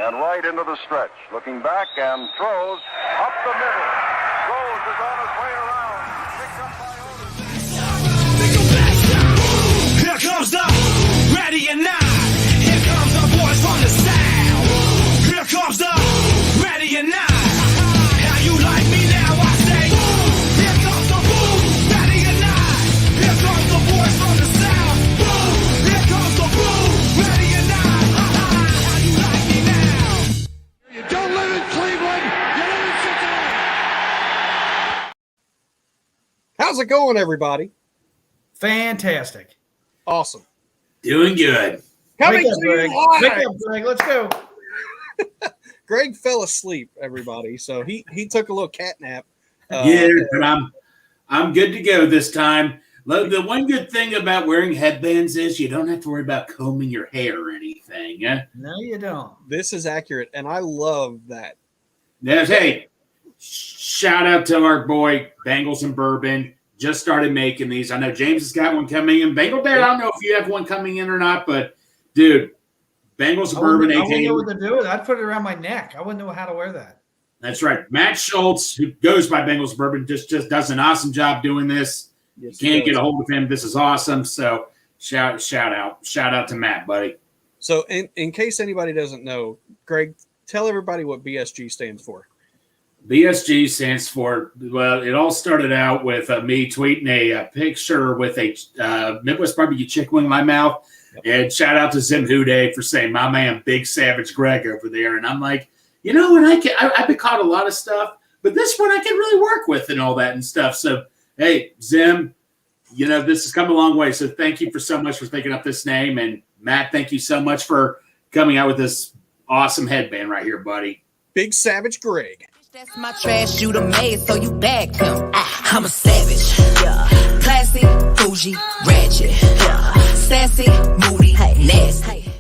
and right into the stretch. Looking back and throws up the middle. Rose is on his way around. Picked up by Otis. Here comes the ready or not. Here comes the boys from the south. Here comes the ready or not. How you like me now? I say, here comes the boom, ready or not. Here comes the boys from the south. Boom, here comes the boom, ready or not. How you like me now? You don't live in Cleveland, you live in Cincinnati. How's it going, everybody? Fantastic. Awesome. Doing good. Coming Wake up, to you Greg. live. Wake up, Greg. Let's go. Greg fell asleep, everybody. So he took a little cat nap. Yeah, but I'm good to go this time. The one good thing about wearing headbands is you don't have to worry about combing your hair or anything. Yeah? No, you don't. This is accurate, and I love that. Hey, shout out to our boy Bengals and Bourbon. Just started making these. I know James has got one coming in. Bengal Dad, I don't know if you have one coming in or not, but dude, Bengals and Bourbon. I wouldn't know what to do with it. I'd put it around my neck. I wouldn't know how to wear that. That's right. Matt Schultz, who goes by Bengals and Bourbon, just does an awesome job doing this. Yes, You can't get a hold of him. This is awesome. So shout out to Matt, buddy. So in case anybody doesn't know, Greg, tell everybody what BSG stands for. BSG stands for, well, it all started out with me tweeting a picture with a Midwest barbecue chicken wing in my mouth. Yep. And shout out to Zim Houday for saying, my man, Big Savage Greg over there. And I'm like, you know what? I've been caught a lot of stuff, but this one I can really work with and all that and stuff. So, hey, Zim, you know, this has come a long way. So thank you so much for thinking up this name. And Matt, thank you so much for coming out with this awesome headband right here, buddy. Big Savage Greg. That's my trash you done made, so you bagged him. I'm a savage, yeah. Classy, bougie, ratchet, yeah. Sassy, moody, nasty.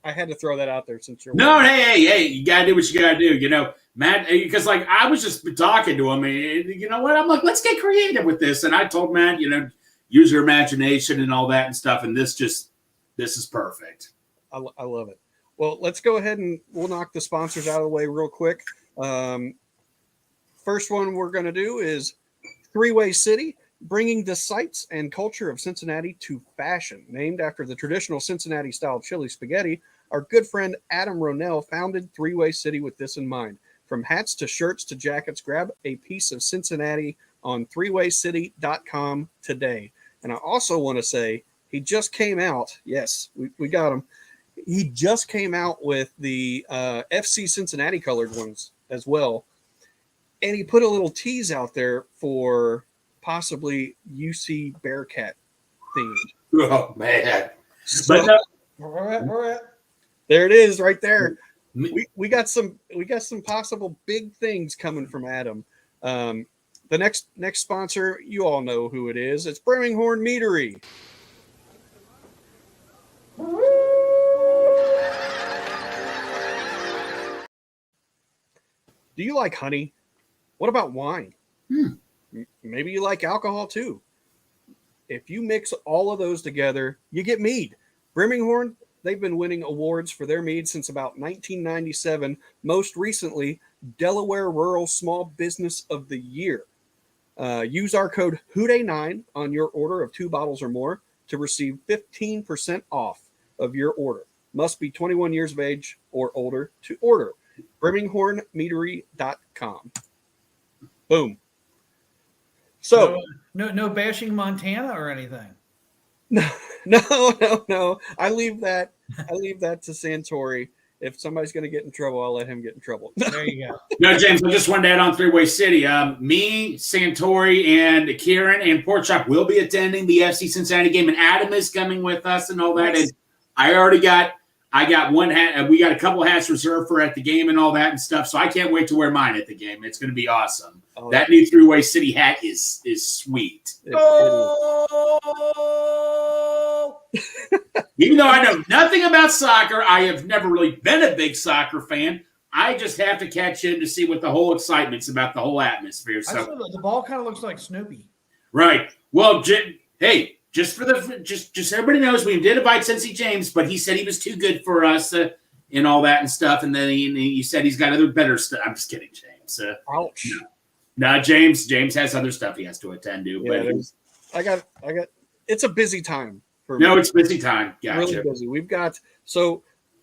I had to throw that out there since you're. No, hey, you gotta do what you gotta do. You know, Matt, because like I was just talking to him, and you know what? I'm like, let's get creative with this. And I told Matt, you know, use your imagination and all that and stuff. And this is perfect. I love it. Well, let's go ahead and we'll knock the sponsors out of the way real quick. First one we're going to do is Three-Way City, bringing the sights and culture of Cincinnati to fashion. Named after the traditional Cincinnati-style chili spaghetti, our good friend Adam Ronell founded Three-Way City with this in mind. From hats to shirts to jackets, grab a piece of Cincinnati on threewaycity.com today. And I also want to say he just came out. Yes, we got him. He just came out with the FC Cincinnati colored ones as well. And he put a little tease out there for possibly UC Bearcat themed. Oh, man. So, But We're at. there it is right there. We got some possible big things coming from Adam. The next sponsor, you all know who it is. It's Birmingham Meadery. Do you like honey? What about wine? Maybe you like alcohol too. If you mix all of those together, you get mead. Birmingham, they've been winning awards for their mead since about 1997. Most recently, Delaware Rural Small Business of the Year. Use our code HOODAY9 on your order of 2 bottles or more to receive 15% off of your order. Must be 21 years of age or older to order. BirminghamMeadery.com. Boom. So no bashing Montana or anything. No. I leave that to Santori. If somebody's going to get in trouble, I'll let him get in trouble. There you go. no, James, I just wanted to add on Three-Way City. Me, Santori, and Kieran and Pork Chop will be attending the FC Cincinnati game, and Adam is coming with us and all that. Yes. And I got one hat. We got a couple hats reserved for at the game and all that and stuff. So I can't wait to wear mine at the game. It's going to be awesome. Oh, that new Three-Way City hat is sweet. Even though I know nothing about soccer, I have never really been a big soccer fan. I just have to catch in to see what the whole excitement's about, the whole atmosphere. So The ball kind of looks like Snoopy. right. Well, hey, just for the just everybody knows we did invite Cincy James, but he said he was too good for us and all that and stuff. And then he said he's got other better stuff. I'm just kidding, James. Ouch. No, James has other stuff he has to attend to. Yeah, but I got. It's a busy time for me. No, it's busy time. Gotcha. Really busy. We've got a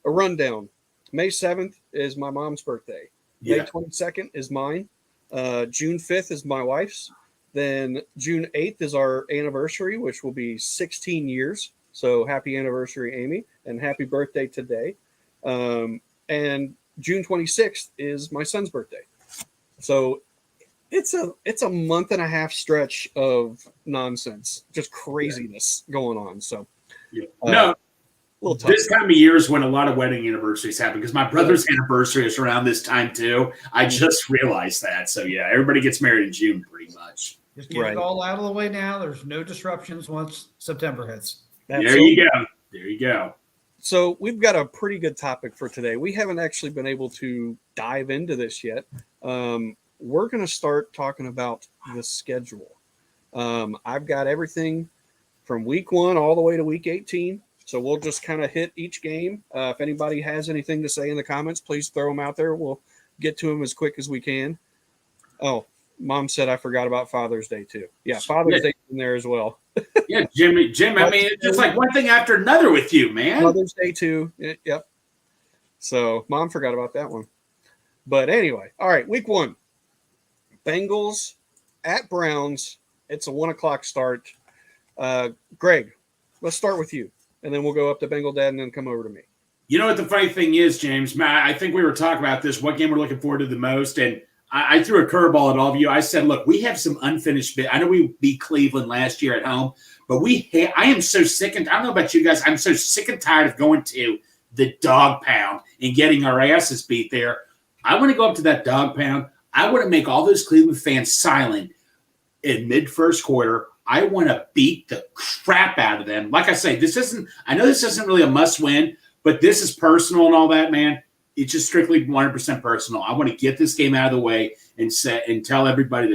rundown. May 7th is my mom's birthday. Yeah. May 22nd is mine. June 5th is my wife's. Then June 8th is our anniversary, which will be 16 years. So happy anniversary, Amy, and happy birthday today. And June 26th is my son's birthday. So it's a month and a half stretch of nonsense, just craziness going on. So no, little tough. This time of year is when a lot of wedding anniversaries happen because my brother's anniversary is around this time too. I just realized that. So yeah, everybody gets married in June pretty much. Just get it all out of the way now. There's no disruptions once September hits. There you go. There you go. So we've got a pretty good topic for today. We haven't actually been able to dive into this yet. We're going to start talking about the schedule. I've got everything from week 1 all the way to week 18. So we'll just kind of hit each game. If anybody has anything to say in the comments, please throw them out there. We'll get to them as quick as we can. Oh, Mom said I forgot about Father's Day too. Yeah, Father's Day in there as well. Yeah, Jim. I mean, it's just like one thing after another with you, man. Mother's Day too. Yep. So Mom forgot about that one. But anyway, all right, week 1. Bengals at Browns. It's a 1:00 start. Greg, let's start with you, and then we'll go up to Bengal Dad and then come over to me. You know what the funny thing is, James? I think we were talking about this. What game we're looking forward to the most? And I threw a curveball at all of you. I said, look, we have some unfinished bit. I know we beat Cleveland last year at home, but I am so sick and I don't know about you guys. I'm so sick and tired of going to the dog pound and getting our asses beat there. I want to go up to that dog pound. I want to make all those Cleveland fans silent in mid-first quarter. I want to beat the crap out of them. Like I say, I know this isn't really a must-win, but this is personal and all that, man. It's just strictly 100% personal. I want to get this game out of the way and tell everybody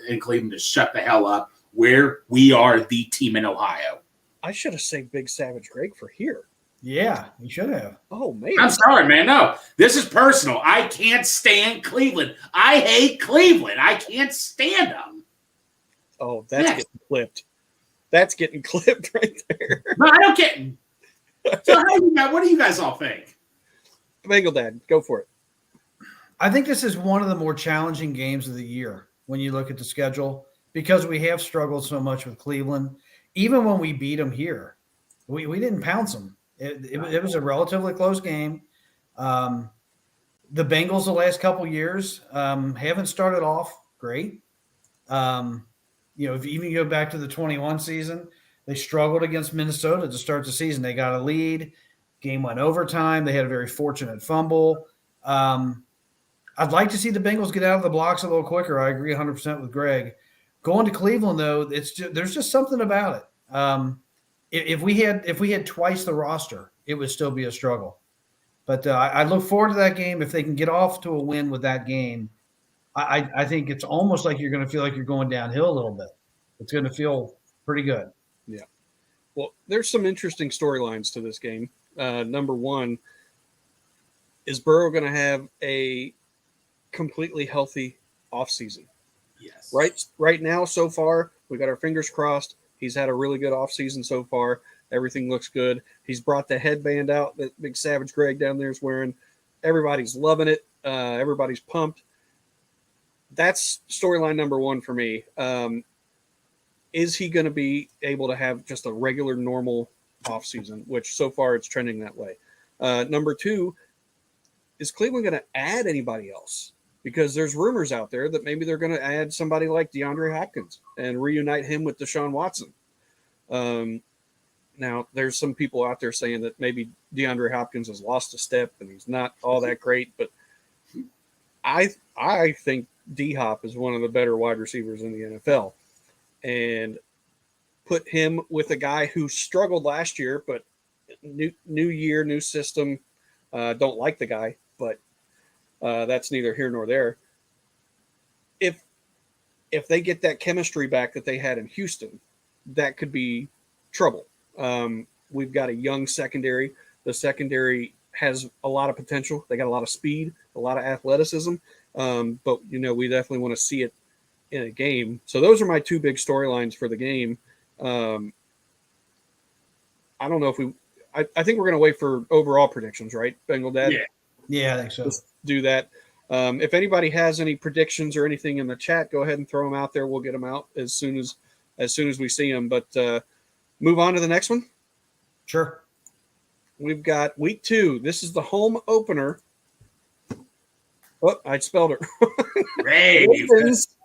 in Cleveland to shut the hell up, where we are the team in Ohio. I should have saved Big Savage Greg for here. Yeah, you should have. Oh, man. I'm sorry, man. No, this is personal. I can't stand Cleveland. I hate Cleveland. I can't stand them. Oh, that's getting clipped. That's getting clipped right there. No, I don't get. So what do you guys all think? Bengal Dad, go for it. I think this is one of the more challenging games of the year when you look at the schedule because we have struggled so much with Cleveland. Even when we beat them here, we didn't pounce them. It was a relatively close game. The Bengals the last couple years haven't started off great. If you even go back to the 21 season, they struggled against Minnesota to start the season. They got a lead. Game went overtime. They had a very fortunate fumble. I'd like to see the Bengals get out of the blocks a little quicker. I agree 100% with Greg. Going to Cleveland, though, there's just something about it. If we had twice the roster, it would still be a struggle. But I look forward to that game. If they can get off to a win with that game, I think it's almost like you're going to feel like you're going downhill a little bit. It's going to feel pretty good. Yeah. Well, there's some interesting storylines to this game. Number one, is Burrow going to have a completely healthy offseason? Yes. Right now, so far, we got our fingers crossed. He's had a really good offseason so far. Everything looks good. He's brought the headband out that Big Savage Greg down there is wearing. Everybody's loving it. Everybody's pumped. That's storyline number one for me. Is he going to be able to have just a regular, normal offseason, which so far it's trending that way? Number two, is Cleveland going to add anybody else? Because there's rumors out there that maybe they're going to add somebody like DeAndre Hopkins and reunite him with Deshaun Watson. Now, there's some people out there saying that maybe DeAndre Hopkins has lost a step and he's not all that great, but I think D-Hop is one of the better wide receivers in the NFL. And put him with a guy who struggled last year, but new year, new system. Don't like the guy, but that's neither here nor there. If they get that chemistry back that they had in Houston, that could be trouble. We've got a young secondary. The secondary has a lot of potential. They got a lot of speed, a lot of athleticism. But we definitely want to see it in a game. So those are my two big storylines for the game. I don't know if I think we're going to wait for overall predictions, right, Bengal Dad? Yeah, I think so. Let's do that. If anybody has any predictions or anything in the chat, go ahead and throw them out there. We'll get them out as soon as we see them. But move on to the next one. Sure. We've got week 2. This is the home opener. Oh, I spelled it. Ravens.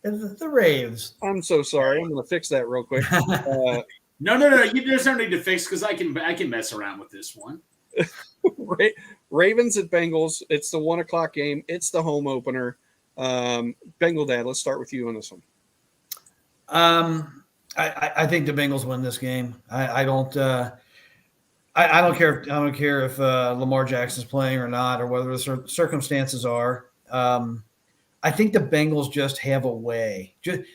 The Raves. I'm so sorry. I'm going to fix that real quick. No. There's no need to fix because I can mess around with this one. Ravens at Bengals. It's the 1:00 game. It's the home opener. Bengal Dad, let's start with you on this one. I think the Bengals win this game. I don't care. I don't care if Lamar Jackson's playing or not, or whether the circumstances are. I think the Bengals just have a way,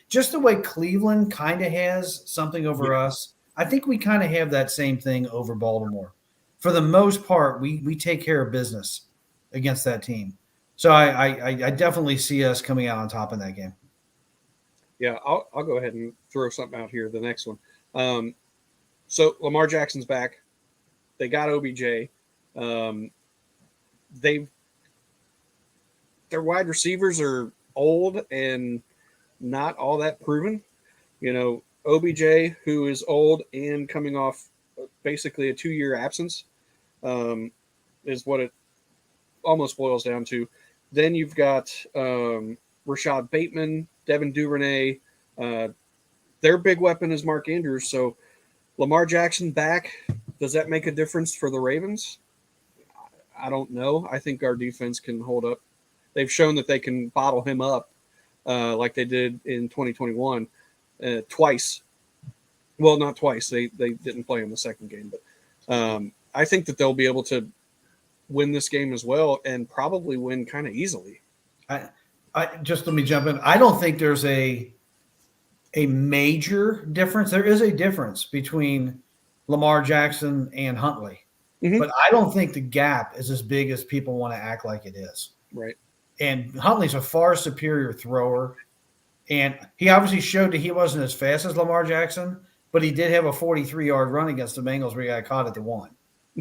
just the way Cleveland kind of has something over us. I think we kind of have that same thing over Baltimore. For the most part, we take care of business against that team. So I definitely see us coming out on top in that game. Yeah, I'll go ahead and throw something out here. The next one. So Lamar Jackson's back. They got OBJ. Their wide receivers are old and not all that proven. OBJ, who is old and coming off basically a 2-year absence, is what it almost boils down to. Then you've got Rashad Bateman, Devin Duvernay. Their big weapon is Mark Andrews. So Lamar Jackson back, does that make a difference for the Ravens? I don't know. I think our defense can hold up. They've shown that they can bottle him up like they did in 2021 twice. Well, not twice. They didn't play in the second game. But I think that they'll be able to win this game as well and probably win kind of easily. I just let me jump in. I don't think there's a major difference. There is a difference between Lamar Jackson and Huntley. Mm-hmm. But I don't think the gap is as big as people want to act like it is. Right. And Huntley's a far superior thrower. And he obviously showed that he wasn't as fast as Lamar Jackson, but he did have a 43-yard run against the Bengals where he got caught at the 1.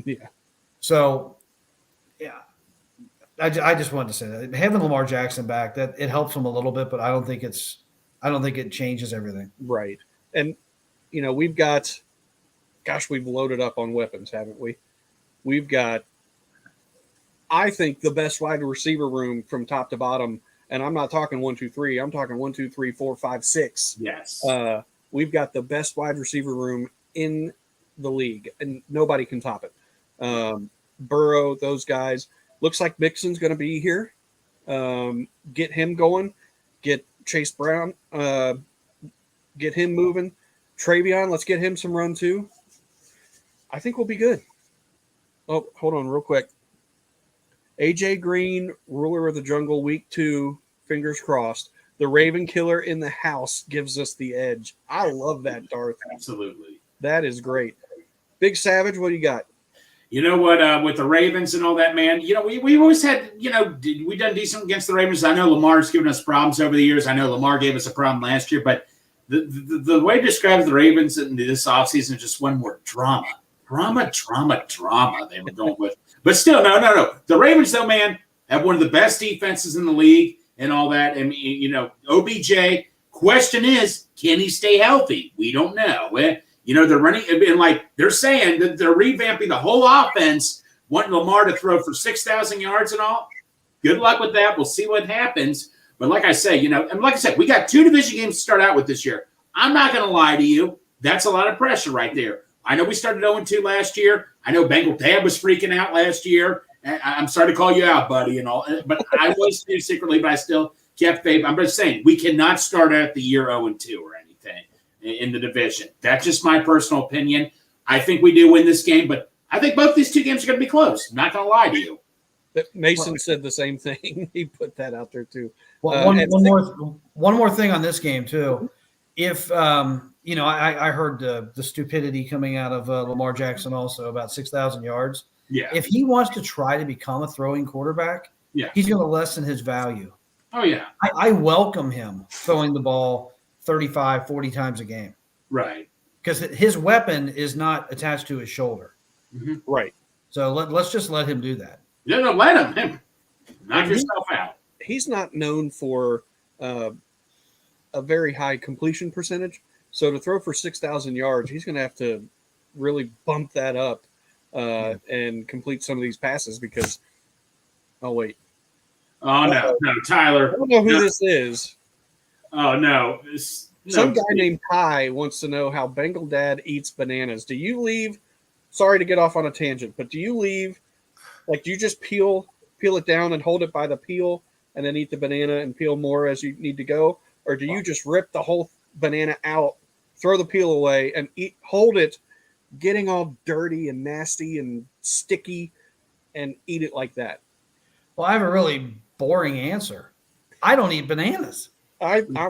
Yeah. So, yeah, I just wanted to say that. Having Lamar Jackson back, that it helps him a little bit, but I don't think it changes everything. Right. And, we've loaded up on weapons, haven't we? We've got, I think, the best wide receiver room from top to bottom. And I'm not talking 1, 2, 3. I'm talking 1, 2, 3, 4, 5, 6. Yes. We've got the best wide receiver room in the league, and nobody can top it. Burrow, those guys. Looks like Mixon's going to be here. Get him going. Get Chase Brown. Get him moving. Travion, let's get him some run too. I think we'll be good. Oh, hold on real quick. AJ Green, ruler of the jungle, week 2, fingers crossed. The Raven Killer in the house gives us the edge. I love that, Darth. Absolutely. That is great. Big Savage, what do you got? You know what, with the Ravens and all that, man, we always had, we done decent against the Ravens. I know Lamar's given us problems over the years. I know Lamar gave us a problem last year, but the way to describe the Ravens in this offseason is just one word: drama. Drama they were going with. But still, no. The Ravens, though, man, have one of the best defenses in the league and all that. And, OBJ, question is, can he stay healthy? We don't know. They're running, and like they're saying that they're revamping the whole offense, wanting Lamar to throw for 6,000 yards and all. Good luck with that. We'll see what happens. But like I say, and like I said, we got 2 division games to start out with this year. I'm not going to lie to you. That's a lot of pressure right there. I know we started 0-2 last year. I know Bengal Dad was freaking out last year. I'm sorry to call you out, buddy, and all. But I was too secretly, but I still kept faith. I'm just saying we cannot start out the year 0-2 or anything in the division. That's just my personal opinion. I think we do win this game, but I think both these 2 games are going to be close. I'm not going to lie to you. Mason said the same thing. He put that out there too. Well, one more thing on this game too. If I heard the stupidity coming out of Lamar Jackson also about 6,000 yards. Yeah. If he wants to try to become a throwing quarterback, he's going to lessen his value. Oh, yeah. I welcome him throwing the ball 35, 40 times a game. Right. Because his weapon is not attached to his shoulder. Mm-hmm. Right. So let's just let him do that. No, let him. Knock yourself out. He's not known for a very high completion percentage. So to throw for 6,000 yards, he's going to have to really bump that up and complete some of these passes because – oh, wait. Oh, no, Tyler. I don't know who this is. Oh, no. Some guy named Ty wants to know how Bengal Dad eats bananas. Do you leave – sorry to get off on a tangent, but do you leave – like do you just peel it down and hold it by the peel and then eat the banana and peel more as you need to go? Or do you just rip the whole banana out, throw the peel away, and hold it, getting all dirty and nasty and sticky, and eat it like that? Well, I have a really boring answer. I don't eat bananas. I mean, I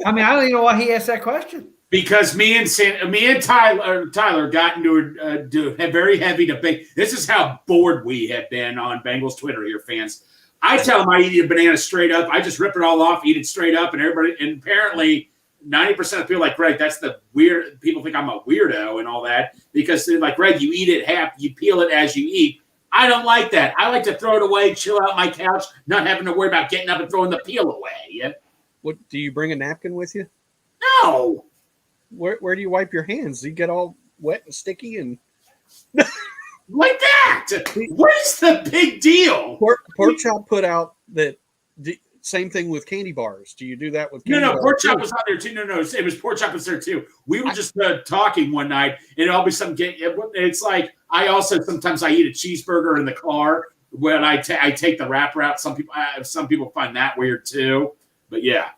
don't even know why he asked that question. Because me and Tyler got into a very heavy debate. This is how bored we have been on Bengals Twitter here, fans. I tell them I eat a banana straight up. I just rip it all off, eat it straight up, and apparently 90% of people are like, Greg, that's the weird. People think I'm a weirdo and all that because they're like, Greg, you eat it half, you peel it as you eat. I don't like that. I like to throw it away, chill out my couch, not having to worry about getting up and throwing the peel away. Yeah. What do you bring a napkin with you? No. Where do you wipe your hands? Do you get all wet and sticky and like that? What is the big deal? Pork Chop put out that same thing with candy bars. Do you do that with candy bars? Pork Chop was on there too. No, it was Pork Chop was there too. We were just talking one night, and it'll be some. It's like I also sometimes I eat a cheeseburger in the car when I take the wrapper out. Some people find that weird too, but yeah.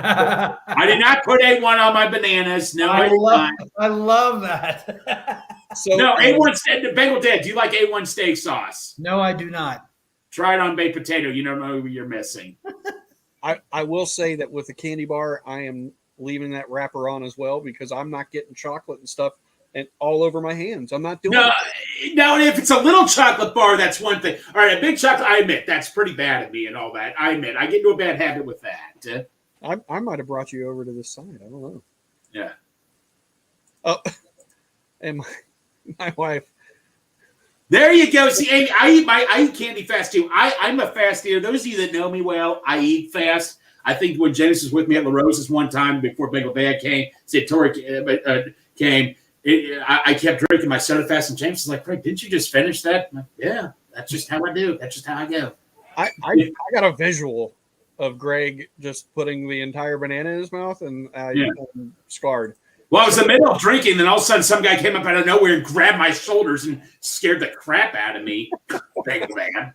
I did not put A1 on my bananas. No, I love that. So no, A1 Bengal Dad. Do you like A1 steak sauce? No, I do not. Try it on baked potato. You don't know who you're missing. I will say that with the candy bar, I am leaving that wrapper on as well because I'm not getting chocolate and stuff and all over my hands. I'm not doing it. No, if it's a little chocolate bar, that's one thing. All right, a big chocolate, I admit, that's pretty bad of me and all that. I admit, I get into a bad habit with that. I might have brought you over to this side. I don't know. Yeah. Oh, and my wife. There you go. See, Amy, I eat candy fast too. I'm a fast eater. Those of you that know me well, I eat fast. I think when Janice was with me at La Rosa's one time before Bengal Dad came, Tori came, I kept drinking my soda fast, and James was like, "Craig, didn't you just finish that?" I'm like, yeah, that's just how I do. That's just how I go. I got a visual of Greg just putting the entire banana in his mouth, and I'm scarred. Well, I was in the middle of drinking, then all of a sudden some guy came up out of nowhere and grabbed my shoulders and scared the crap out of me. Thank you, man.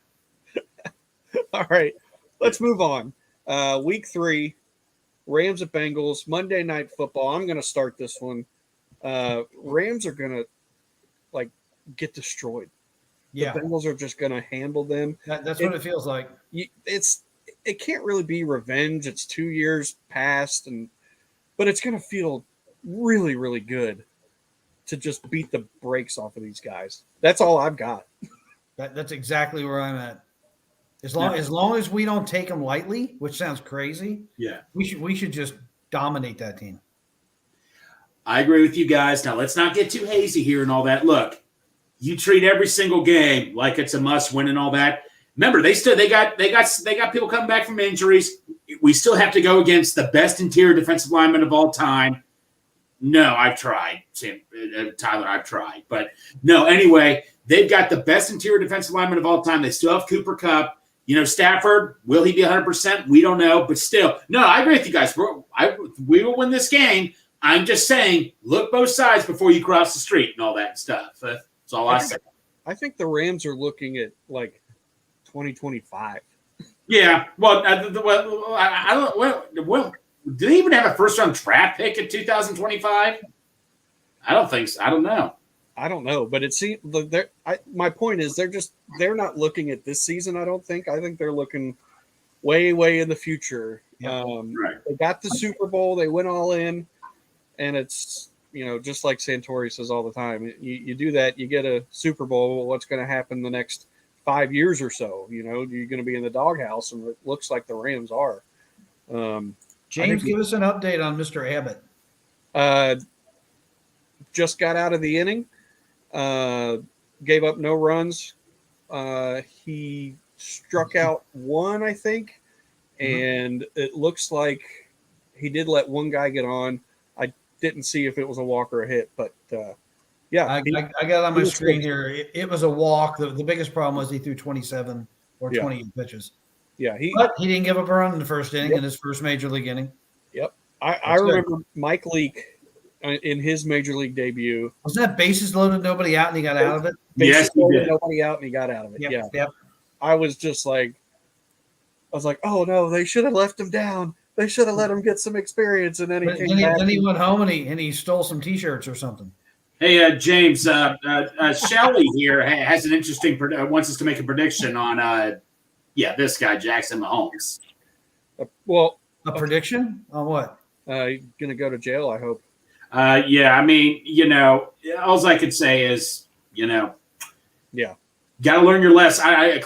All right, let's move on. Week 3, Rams at Bengals, Monday Night Football. I'm going to start this one. Rams are going to get destroyed. Yeah, the Bengals are just going to handle them. That's what it feels like. It can't really be revenge. It's 2 years past, but it's going to feel really, really good to just beat the brakes off of these guys. That's all I've got. That's exactly where I'm at. As long as we don't take them lightly, which sounds crazy. Yeah, we should just dominate that team. I agree with you guys. Now let's not get too hazy here and all that. Look, you treat every single game like it's a must win and all that. Remember, they got people coming back from injuries. We still have to go against the best interior defensive lineman of all time. No, I've tried, Tyler. I've tried, but no. Anyway, they've got the best interior defensive lineman of all time. They still have Cooper Kupp. Stafford. Will he be 100%? We don't know, but still, no. I agree with you guys. We will win this game. I'm just saying, look both sides before you cross the street and all that stuff. That's all I say. I think the Rams are looking at 2025. Yeah. Well, I don't. Well, do they even have a first-round draft pick in 2025? I don't think so. I don't know. I don't know, but it seems my point is they're not looking at this season. I don't think. I think they're looking way, way in the future. Right. They got the Super Bowl. They went all in. and it's just like Santori says all the time. You do that, you get a Super Bowl. Well, what's going to happen the next 5 years or so? You're going to be in the doghouse, and it looks like the Rams are. James, give us an update on Mr. Abbott. Just got out of the inning. Gave up no runs. He struck out one, I think, and it looks like he did let one guy get on. I didn't see if it was a walk or a hit, but yeah. I got on my screen here. It was a walk. The biggest problem was he threw 27 or 28 pitches. Yeah, but he didn't give up a run in the first inning in his first major league inning. Yep. I remember Mike Leake in his major league debut. Was that bases loaded, nobody out, and he got out of it? Yes, he did. Nobody out, and he got out of it. Yep. I was like, oh no, they should have left him down. They should have let him get some experience, and then he came back. Then he went home and he stole some T-shirts or something. Hey, James, Shelley here has an interesting wants us to make a prediction on this guy Jackson Mahomes. A prediction on what? Gonna go to jail, I hope. Yeah, I mean, all I could say is, got to learn your lesson. I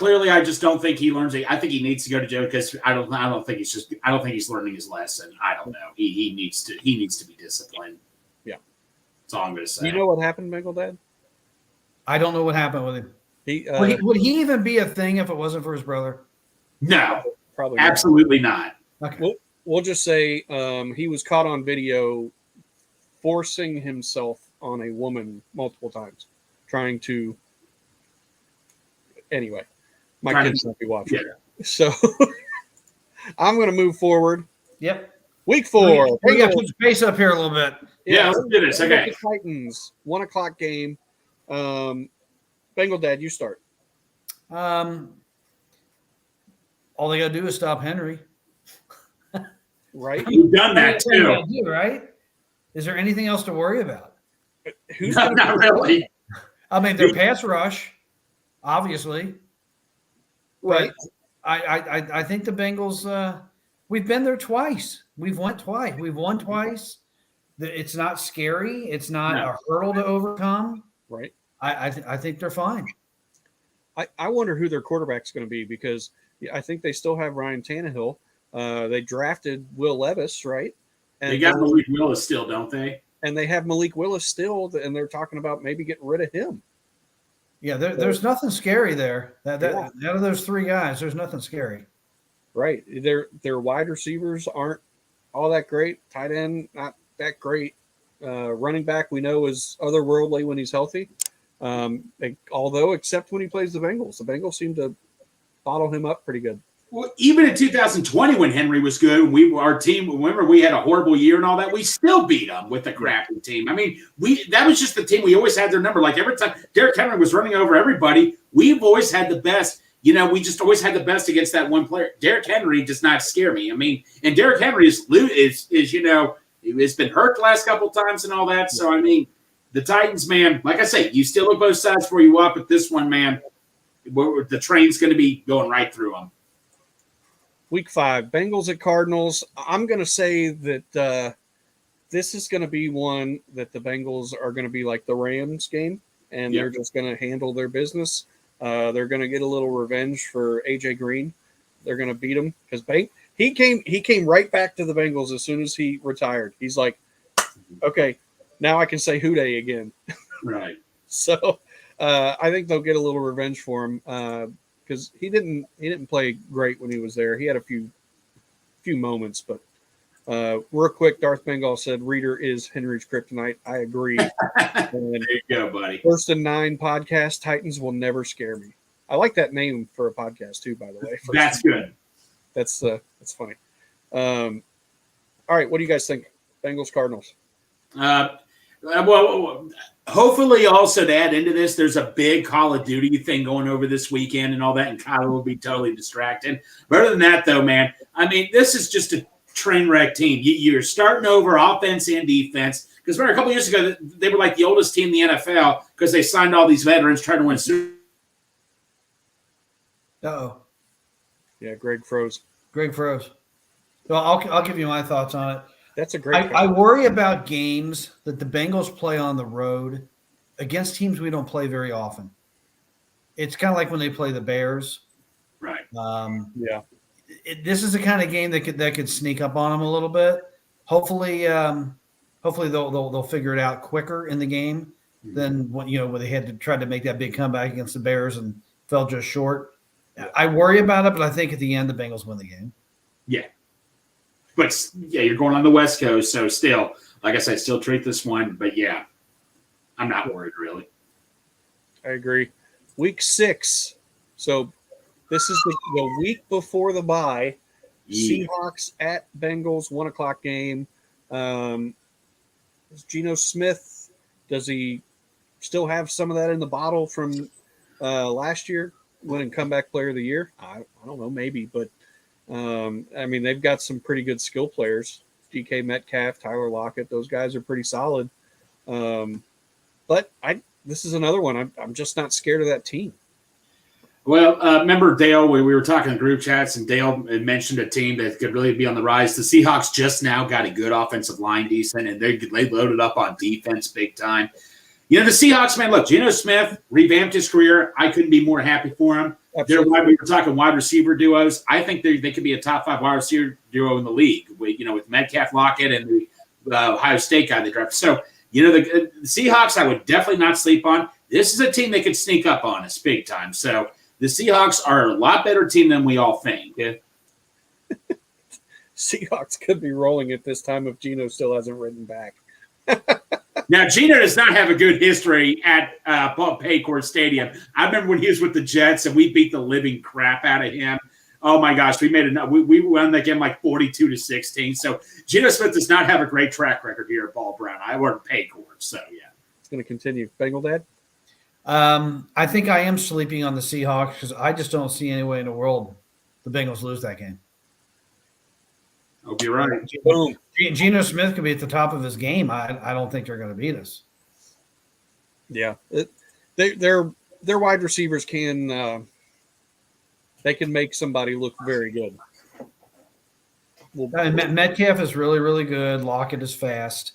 just don't think he learns it. I think he needs to go to jail because I don't think he's learning his lesson. I don't know. He needs to be disciplined. Yeah, that's all I'm going to say. You know what happened, Bengal Dad? I don't know what happened with him. Would he even be a thing if it wasn't for his brother? No, probably absolutely not. Okay. We'll just say he was caught on video forcing himself on a woman multiple times, trying to. Anyway, my kids won't be watching. Yeah. So I'm going to move forward. Yep. Week 4. We got to put the pace up here a little bit. Yeah, let's do this. Okay. Titans, 1:00 game. Bengal Dad, you start. All they got to do is stop Henry. Right? You've done that too. Right? Is there anything else to worry about? Not really. I mean, their pass rush, obviously. Right. But I think the Bengals, we've been there twice. We've won twice. It's not scary. It's not a hurdle to overcome. Right. I think they're fine. I wonder who their quarterback's going to be because I think they still have Ryan Tannehill. They drafted Will Levis, right? And they got Malik Willis still, don't they? And they have Malik Willis still, and they're talking about maybe getting rid of him. Yeah, there's nothing scary there. Out of those three guys, there's nothing scary. Right. Their wide receivers aren't all that great. Tight end, not that great. Running back, we know, is otherworldly when he's healthy. Although, except when he plays the Bengals seem to bottle him up pretty good. Well, even in 2020 when Henry was good, our team, remember we had a horrible year and all that, we still beat them with a crappy team. I mean, that was just the team. We always had their number. Like every time Derrick Henry was running over everybody, we've always had the best. We just always had the best against that one player. Derrick Henry does not scare me. I mean, and Derrick Henry is it's been hurt the last couple of times and all that. So, I mean, the Titans, man, like I say, you still look both sides before you up, but this one, man, the train's going to be going right through them. Week 5, Bengals at Cardinals. I'm going to say that this is going to be one that the Bengals are going to be like the Rams game, and they're just going to handle their business. They're going to get a little revenge for AJ Green. They're going to beat him because he came right back to the Bengals as soon as he retired. He's like, okay, now I can say Houday again. Right. So I think they'll get a little revenge for him. Because he didn't play great when he was there. He had a few moments, but real quick, Darth Bengal said Reader is Henry's kryptonite. I agree. There you go, buddy. 1st and 9 podcast. Titans will never scare me. I like that name for a podcast too, by the way. That's good. That's funny. All right, what do you guys think? Bengals Cardinals. Well, hopefully also to add into this, there's a big Call of Duty thing going over this weekend and all that, and Kyler will be totally distracted. But other than that, though, man, I mean, this is just a train wreck team. You're starting over offense and defense. Because remember, a couple years ago, they were like the oldest team in the NFL because they signed all these veterans trying to win Super. Uh-oh. Yeah, Greg froze. So I'll give you my thoughts on it. That's a great. I worry about games that the Bengals play on the road against teams we don't play very often. It's kind of like when they play the Bears. Right. Yeah. This is the kind of game that could sneak up on them a little bit. Hopefully, they'll figure it out quicker in the game than when they had to try to make that big comeback against the Bears and fell just short. I worry about it, but I think at the end the Bengals win the game. Yeah. But yeah, you're going on the West Coast, so still, like I said, still treat this one. But yeah, I'm not worried really. I agree. Week 6. So this is the week before the bye. Yeah. Seahawks at Bengals, 1:00 game. Is Geno Smith, does he still have some of that in the bottle from last year, winning comeback player of the year? I don't know, maybe, but they've got some pretty good skill players. DK Metcalf, Tyler Lockett, those guys are pretty solid. But this is another one. I'm just not scared of that team. Well, remember, Dale, we were talking in group chats, and Dale had mentioned a team that could really be on the rise. The Seahawks just now got a good offensive line, decent, and they loaded up on defense big time. The Seahawks, man, look, Geno Smith revamped his career. I couldn't be more happy for him. We were talking wide receiver duos. I think they could be a top 5 wide receiver duo in the league, with Metcalf, Lockett, and the Ohio State guy they drafted. So, the Seahawks, I would definitely not sleep on. This is a team that could sneak up on us big time. So the Seahawks are a lot better team than we all think. Yeah? Seahawks could be rolling at this time if Geno still hasn't written back. Now, Geno does not have a good history at Paycor Stadium. I remember when he was with the Jets and we beat the living crap out of him. Oh my gosh, we won that game like 42-16. So Geno Smith does not have a great track record here at Ball Brown. I work Paycor, so yeah. It's going to continue. Bengal Dad? I think I am sleeping on the Seahawks because I just don't see any way in the world the Bengals lose that game. Hope you're right. Boom. Geno Smith could be at the top of his game. I don't think they're going to beat us. Yeah, their wide receivers can make somebody look very good. Metcalf is really, really good. Lockett is fast.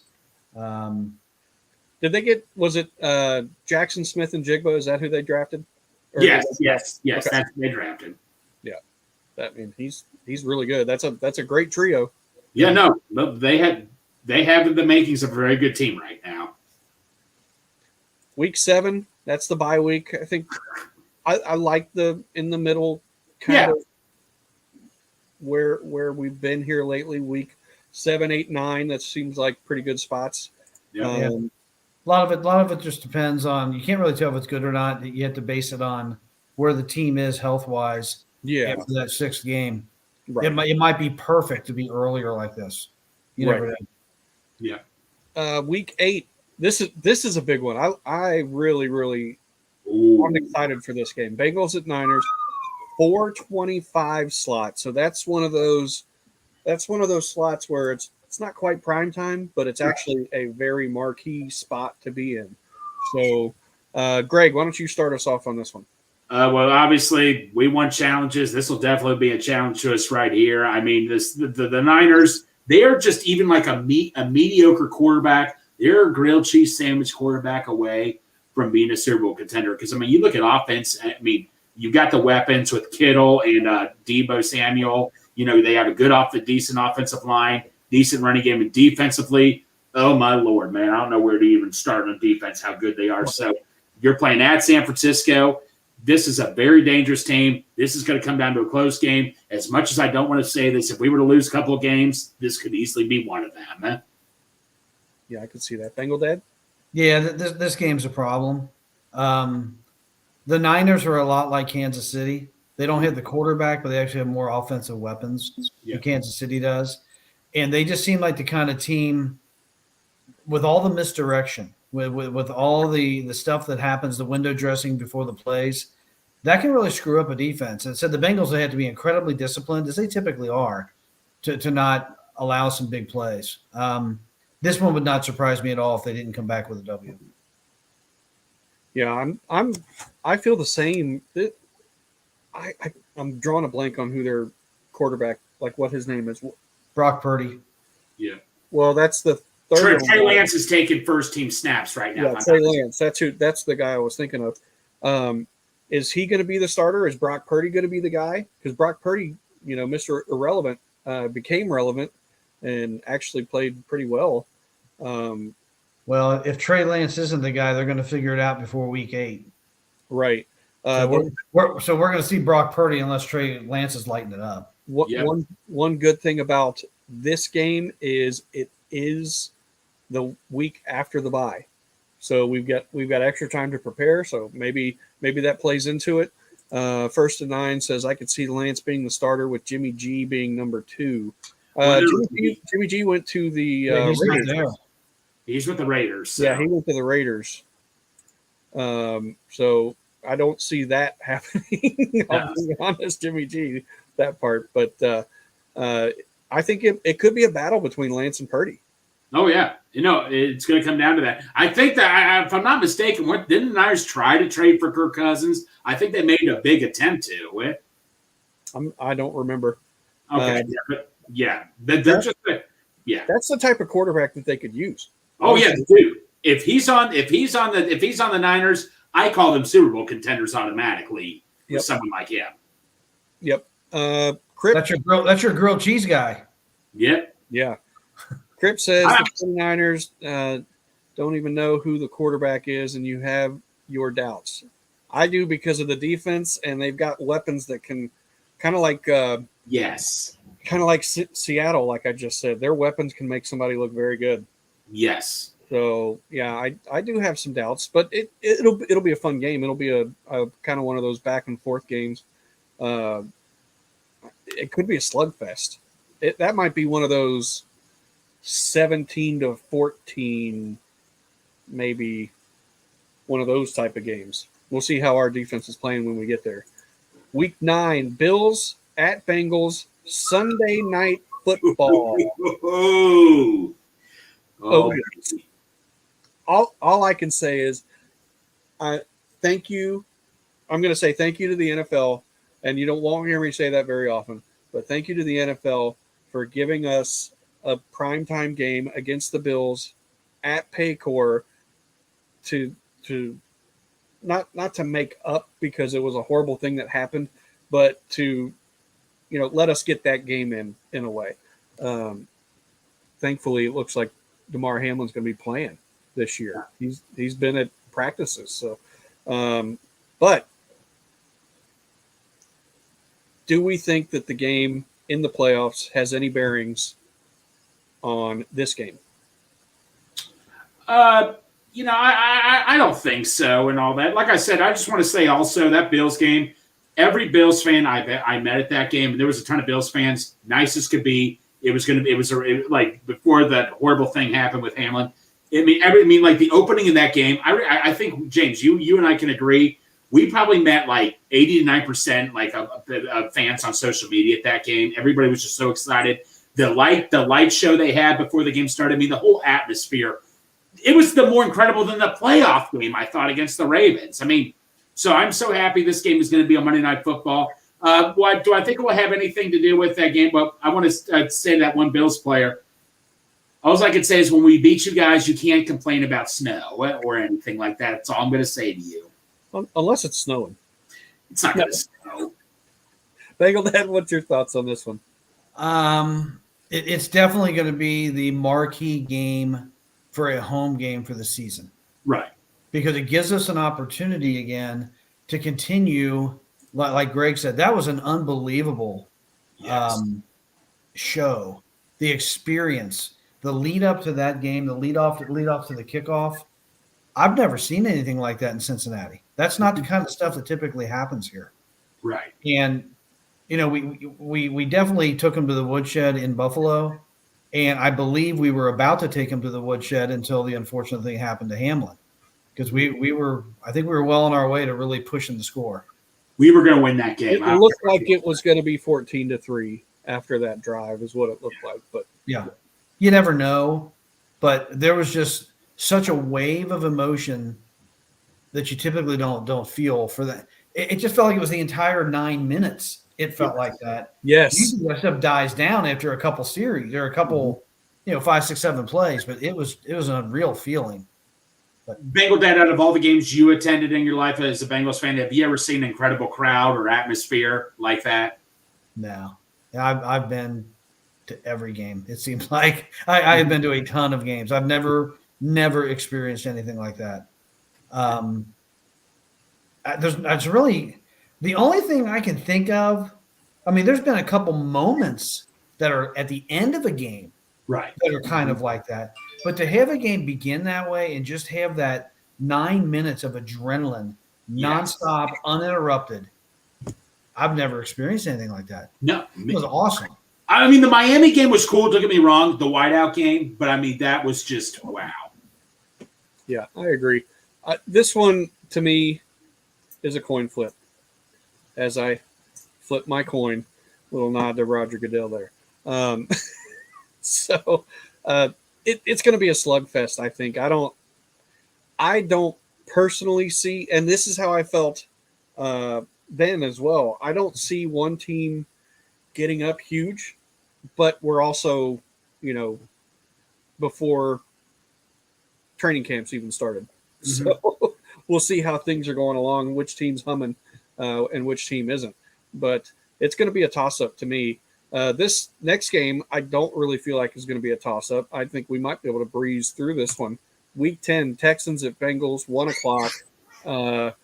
Did they get? Was it Jackson Smith and Jigba? Is that who they drafted? Yes. Okay. That's who they drafted. Yeah, he's really good. That's a great trio. Yeah, no, they have the makings of a very good team right now. Week 7, that's the bye week. I think I like the in the middle kind of where we've been here lately. Week 7, 8, 9. That seems like pretty good spots. Yeah. A lot of it just depends on. You can't really tell if it's good or not. You have to base it on where the team is health wise. Yeah. After that 6th game, right. It might be perfect to be earlier like this. You never know. Yeah. Week 8. This is a big one. I really I'm excited for this game. Bengals at Niners, 4:25 slot. So that's one of those slots where it's not quite prime time, but it's actually a very marquee spot to be in. So, Greg, why don't you start us off on this one? Well, obviously, we want challenges. This will definitely be a challenge to us right here. I mean, the Niners, they are just even like a mediocre quarterback. They're a grilled cheese sandwich quarterback away from being a Super Bowl contender. Because, I mean, you look at offense, I mean, you've got the weapons with Kittle and Deebo Samuel. They have a decent offensive line, decent running game, and defensively, oh, my Lord, man, I don't know where to even start on defense, how good they are. So you're playing at San Francisco. This is a very dangerous team. This is going to come down to a close game. As much as I don't want to say this, if we were to lose a couple of games, this could easily be one of them. Yeah, I could see that. Bengal Dad? Yeah, this game's a problem. The Niners are a lot like Kansas City. They don't have the quarterback, but they actually have more offensive weapons than Kansas City does. And they just seem like the kind of team with all the misdirection, with all the stuff that happens, the window dressing before the plays, that can really screw up a defense. And so the Bengals, they have to be incredibly disciplined, as they typically are, to not allow some big plays. This one would not surprise me at all if they didn't come back with a W. Yeah, I feel the same. I'm drawing a blank on who their quarterback, like what his name is. Brock Purdy. Yeah. Well, that's the third Trey one. Lance is taking first team snaps right now. Yeah, Trey Lance. That's the guy I was thinking of. Is he going to be the starter? Is Brock Purdy going to be the guy? Because Brock Purdy, Mr. Irrelevant, became relevant and actually played pretty well. Well, if Trey Lance isn't the guy, they're going to figure it out before week 8. Right. So we're going to see Brock Purdy unless Trey Lance is lighting it up. One good thing about this game is it is the week after the bye, so we've got extra time to prepare. So maybe that plays into it. First and 9 says I could see Lance being the starter with Jimmy G being number 2. Jimmy G went to the Raiders. He's with the Raiders. So. Yeah, he went to the Raiders. So I don't see that happening. I'll be honest, Jimmy G, that part. But I think it could be a battle between Lance and Purdy. Oh, yeah. It's going to come down to that. I think that, if I'm not mistaken, didn't the Niners try to trade for Kirk Cousins? I think they made a big attempt to. I don't remember. Okay. That's the type of quarterback that they could use. Oh, yeah, dude. If he's on the Niners, I call them Super Bowl contenders automatically with someone like him. Yep. That's your grilled cheese guy. Yep. Yeah. Crip says the 49ers don't even know who the quarterback is, and you have your doubts. I do because of the defense, and they've got weapons that can kind of like Seattle, like I just said. Their weapons can make somebody look very good. Yes. So yeah, I do have some doubts, but it'll be a fun game. It'll be a kind of one of those back and forth games. It could be a slugfest. That might be one of those 17-14, maybe one of those type of games. We'll see how our defense is playing when we get there. Week 9, Bills at Bengals, Sunday night football. All I can say is, thank you. I'm going to say thank you to the NFL, and you won't hear me say that very often, but thank you to the NFL for giving us a primetime game against the Bills at Paycor to not to make up because it was a horrible thing that happened, but to let us get that game in a way. Thankfully, it looks like DeMar Hamlin's going to be playing this year. He's been at practices. So, but do we think that the game in the playoffs has any bearings on this game? I don't think so and all that. Like I said, I just want to say also that Bills game, every Bills fan I met at that game, and there was a ton of Bills fans, nice as could be. It was like before that horrible thing happened with Hamlin. Like the opening of that game, I think, James, you and I can agree, we probably met like 80 to 9% of fans on social media at that game. Everybody was just so excited. The light show they had before the game started, the whole atmosphere, it was more incredible than the playoff game, I thought, against the Ravens. So I'm so happy this game is going to be on Monday Night Football. Do I think it will have anything to do with that game? Well, I want to say that one Bills player. All I can say is when we beat you guys, you can't complain about snow or anything like that. That's all I'm going to say to you. Unless it's snowing. It's not going to snow. Bagel Dad, what's your thoughts on this one? It's definitely going to be the marquee game for a home game for the season. Right. Because it gives us an opportunity again to continue, like Greg said, that was an unbelievable show. The experience, the lead up to that game, the lead off to the kickoff. I've never seen anything like that in Cincinnati. That's not the kind of stuff that typically happens here. Right. And we definitely took him to the woodshed in Buffalo, and I believe we were about to take him to the woodshed until the unfortunate thing happened to Hamlin, because I think we were well on our way to really pushing the score. We were going to win that game. It looked like it was going to be 14-3 after that drive, is what it looked like. But yeah, you never know. But there was just such a wave of emotion that you typically don't feel for that. It just felt like it was the entire 9 minutes. It felt like that. Yes. Usually that stuff dies down after a couple series or a couple 5, 6, 7 plays, but it was an unreal feeling. Bengal Dad, out of all the games you attended in your life as a Bengals fan, have you ever seen an incredible crowd or atmosphere like that? No, I've been to every game. It seems like I've been to a ton of games. I've never experienced anything like that. That's really the only thing I can think of. I mean, there's been a couple moments that are at the end of a game, Right. that are kind of like that. But to have a game begin that way and just have that 9 minutes of adrenaline, nonstop, uninterrupted, I've never experienced anything like that. No. It was awesome. I mean, the Miami game was cool. Don't get me wrong, the whiteout game, but I mean, that was just wow. Yeah, I agree. This one to me is a coin flip. As I flip my coin, little nod to Roger Goodell there. So it's going to be a slugfest. I think. I don't personally see, and this is how I felt then as well. I don't see one team getting up huge, but we're also, before training camps even started. Mm-hmm. So we'll see how things are going along, which team's humming and which team isn't. But it's going to be a toss-up to me. This next game, I don't really feel like is going to be a toss-up. I think we might be able to breeze through this one. Week 10, Texans at Bengals, 1:00.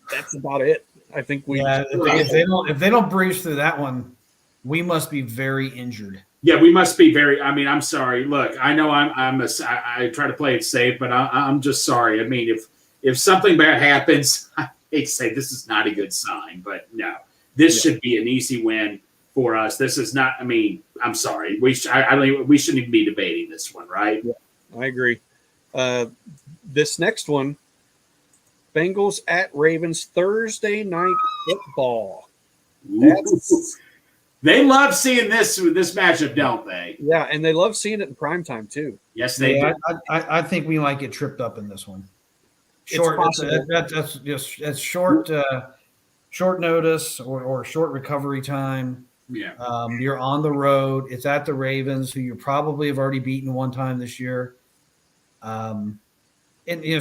That's about it. I think if they don't breeze through that one, we must be very injured. Yeah, we must be very. I mean, I'm sorry. Look, I know I try to play it safe, but I'm just sorry. I mean, if something bad happens, I hate to say this is not a good sign, but no, this should be an easy win for us. This is not. I mean, I'm sorry. We shouldn't even be debating this one, right? Yeah, I agree. This next one, Bengals at Ravens, Thursday night football. They love seeing this matchup, don't they? Yeah, and they love seeing it in primetime too. Yes, they do. I think we might get tripped up in this one. That's just short notice or short recovery time. Yeah. You're on the road. It's at the Ravens, who you probably have already beaten one time this year. And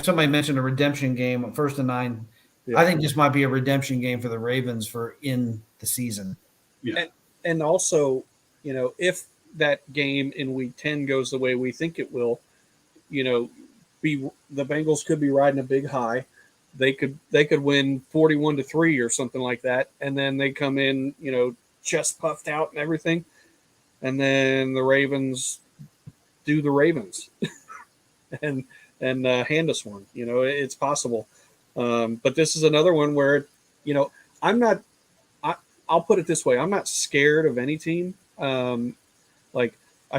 somebody mentioned a redemption game, 1st and 9. Yeah. I think this might be a redemption game for the Ravens for in the season. Yeah. And also, if that game in week 10 goes the way we think it will, the Bengals could be riding a big high. They could win 41-3 or something like that, and then they come in, chest puffed out and everything, and then the Ravens do the Ravens and hand us one. It's possible, but this is another one where I'll put it this way: I'm not scared of any team. I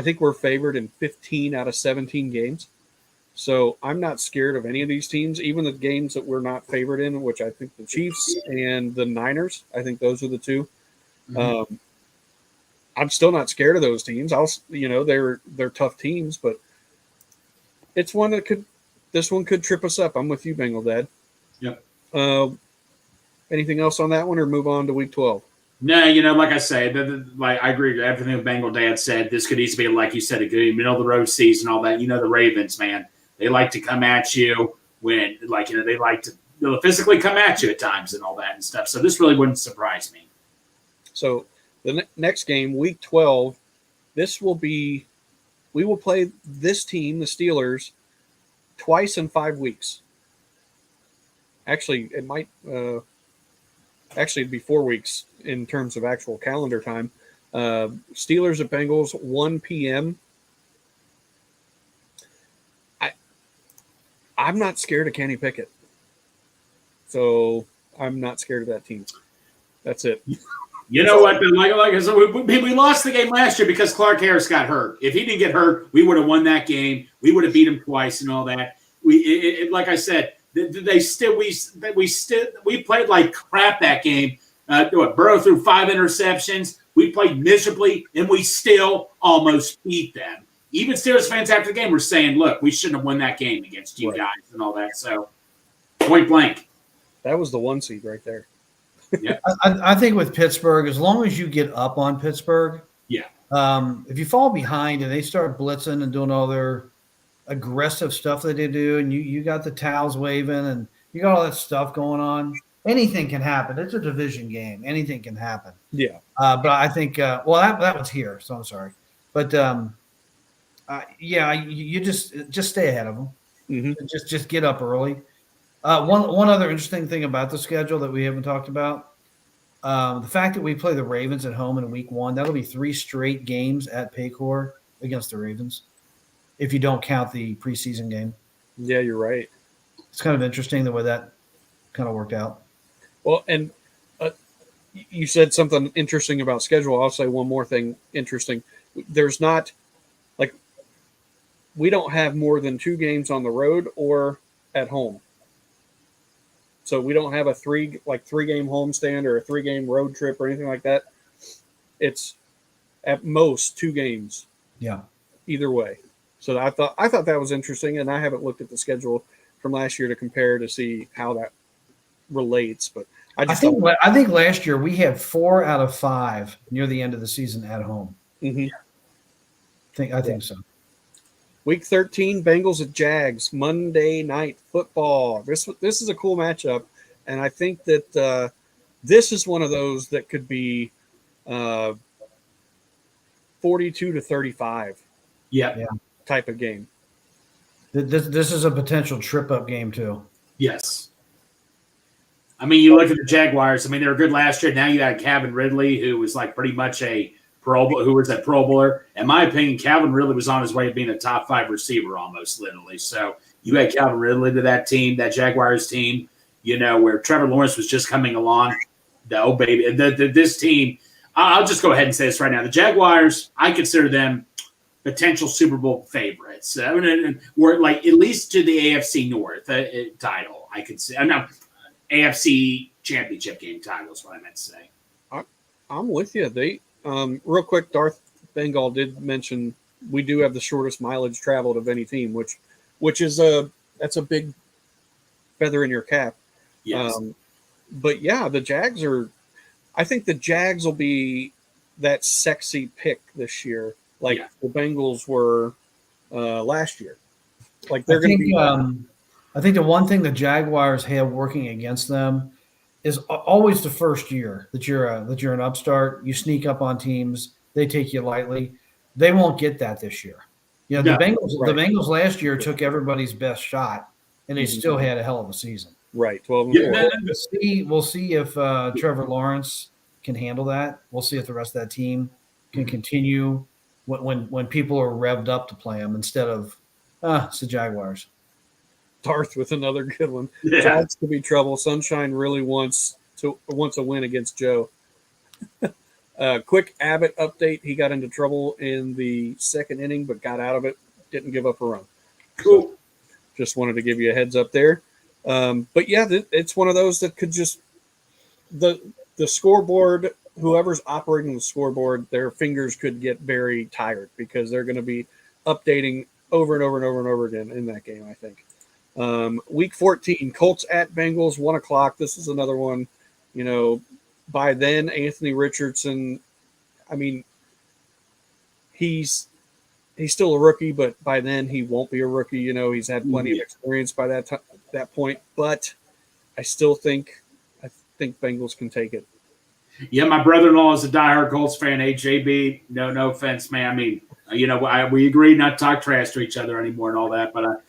think we're favored in 15 out of 17 games. So I'm not scared of any of these teams, even the games that we're not favored in, which I think the Chiefs and the Niners, I think those are the two. Mm-hmm. I'm still not scared of those teams. They're tough teams, but it's one that this one could trip us up. I'm with you, Bengal Dad. Yep. Anything else on that one, or move on to week 12? No, like I say, I agree with everything Bengal Dad said. This could easily be, like you said, a good middle of the road season, all that. The Ravens, man, they like to come at you when, they like to physically come at you at times and all that and stuff. So this really wouldn't surprise me. So the next game, week 12, we will play this team, the Steelers, twice in 5 weeks. Actually, it might it'd be 4 weeks in terms of actual calendar time. Steelers at Bengals, 1 p.m. I'm not scared of Kenny Pickett. So I'm not scared of that team. That's it. You know what? Like I said, we lost the game last year because Clark Harris got hurt. If he didn't get hurt, we would have won that game. We would have beat him twice and all that. Like I said, we played like crap that game. Burrow threw 5 interceptions. We played miserably, and we still almost beat them. Even Steelers fans after the game were saying, "Look, we shouldn't have won that game against you guys and all that." So, point blank, that was the 1 seed right there. Yeah, I think with Pittsburgh, as long as you get up on Pittsburgh, If you fall behind and they start blitzing and doing all their aggressive stuff that they do, and you got the towels waving and you got all that stuff going on, anything can happen. It's a division game. Anything can happen. Yeah. But I think that one's here, so I'm sorry. But you just stay ahead of them. Mm-hmm. Just get up early. One other interesting thing about the schedule that we haven't talked about, the fact that we play the Ravens at home in week 1, that'll be 3 straight games at Paycor against the Ravens, if you don't count the preseason game. Yeah, you're right. It's kind of interesting the way that kind of worked out. Well, and you said something interesting about schedule. I'll say one more thing interesting. There's not, like, we don't have more than 2 games on the road or at home. So we don't have a 3-game homestand or a 3-game road trip or anything like that. It's at most 2 games. Yeah. Either way. So I thought that was interesting, and I haven't looked at the schedule from last year to compare to see how that relates. But I think last year we had 4 out of 5 near the end of the season at home. Mm-hmm. I think so. Week 13, Bengals at Jags, Monday Night Football. This is a cool matchup, and I think that this is one of those that could be 42-35. Yeah. Type of game. This is a potential trip-up game too. Yes. I mean, you look at the Jaguars. I mean, they were good last year. Now you got Calvin Ridley, who was like pretty much a Pro Bowler. In my opinion, Calvin Ridley was on his way to being a top 5 receiver almost, literally. So you had Calvin Ridley to that team, that Jaguars team, where Trevor Lawrence was just coming along. Oh, baby. This team, I'll just go ahead and say this right now. The Jaguars, I consider them potential Super Bowl favorites. We're like at least to the AFC North title. I could say. No, AFC Championship game title is what I meant to say. I'm with you. They real quick, Darth Bengal did mention we do have the shortest mileage traveled of any team, which is that's a big feather in your cap. Yes. But yeah, the Jags are. I think the Jags will be that sexy pick this year, like the Bengals were last year. Like they're going to be. I think the one thing the Jaguars have working against them is always the first year that you're an upstart. You sneak up on teams, they take you lightly. They won't get that this year. The Bengals last year took everybody's best shot, and they still had a hell of a season. Right, 12-4. We'll see if Trevor Lawrence can handle that. We'll see if the rest of that team can continue when people are revved up to play them instead of it's the Jaguars. Darth with another good one. Yeah. Jags could be trouble. Sunshine really wants a win against Joe. Quick Abbott update. He got into trouble in the 2nd inning, but got out of it. Didn't give up a run. Cool. So just wanted to give you a heads up there. But yeah, it's one of those that could just the scoreboard. Whoever's operating the scoreboard, their fingers could get very tired because they're going to be updating over and over and over and over again in that game, I think. Week 14, Colts at Bengals, 1:00. This is another one. By then, Anthony Richardson, I mean, he's still a rookie, but by then he won't be a rookie. He's had plenty of experience by that point. But I think Bengals can take it. Yeah, my brother-in-law is a diehard Colts fan. AJB, no offense, man. I mean, we agree not to talk trash to each other anymore and all that. But